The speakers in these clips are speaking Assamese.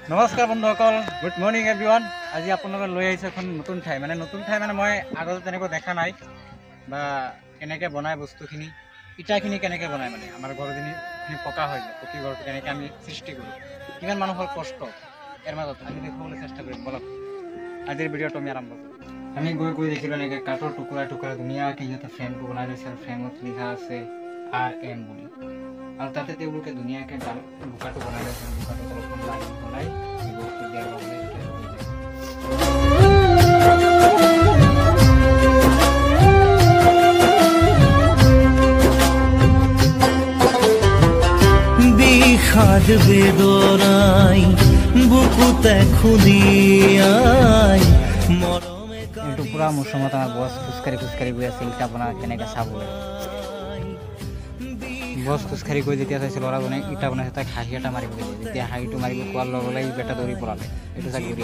নমস্কাৰ বন্ধুসকল, গুড মৰ্নিং এভৰিৱান। আজি আপোনালোকে লৈ আহিছে এখন নতুন ঠাই মানে মই আগতে তেনেকৈ দেখা নাই বা কেনেকৈ বনায় বস্তুখিনি, ইটাখিনি কেনেকৈ বনায় মানে আমাৰ ঘৰখিনি পকা হৈ যায়, পকী ঘৰটো কেনেকৈ আমি সৃষ্টি কৰোঁ, কিমান মানুহৰ কষ্ট ইয়াৰ মাজত আমি দেখুৱাবলৈ চেষ্টা কৰিম। বলক আজিৰ ভিডিঅ'টো আমি আৰম্ভ কৰোঁ। আমি গৈ দেখিলোঁ এনেকৈ কাঠৰ টুকুৰা ধুনীয়াকৈ সিহঁতে ফ্ৰেমটো বনাই লৈছে আৰু ফ্ৰেমত লিখা আছে RM বুলি, আৰু তাতে তেওঁলোকে ধুনীয়াকৈ বোকাটো বনাই লৈছে। বোকাটো অলপমান লাইন বনাই বস্তু দিয়াৰ লগে বিষাদ বেদনাই বুকুতে খুলিয়াই এইটো পুৰা মোৰ সময়ত আমাৰ বছ খোজকাঢ়ি গৈ আছে ইটা বনাই কেনেকৈ চাবলৈ। বছ খোজকাঢ়ি গৈ যেতিয়া চাইছে ল'ৰাজনে ইটা বনাইছে, তাক হাঁহি এটা মাৰিব দিছে। যেতিয়া হাঁহিটো মাৰিব কোৱাৰ লগে লগে ই বেটা দৌৰি পৰালে। এইটো চাক দৌৰি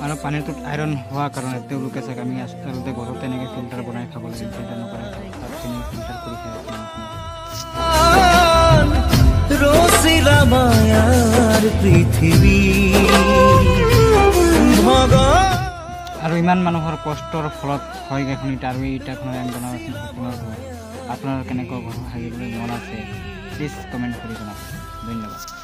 আৰু পানীটোত আইৰণ হোৱাৰ কাৰণে তেওঁলোকে চাগে আমি আচলতে ঘৰত তেনেকৈ ফিল্টাৰ বনাই খাব লাগে, ফিল্টাৰ নকৰাই তাতখিনি ফিল্টাৰ কৰি খাই। আৰু ইমান মানুহৰ কষ্টৰ ফলত হয় এখন ইটা, আৰু এই ইটাখনৰ আমি বনাওঁ সপোনৰ ঘৰ। আপোনাৰ কেনেকুৱা ঘৰ সাজিবলৈ মন আছে প্লিজ কমেণ্ট কৰি জনাব। ধন্যবাদ।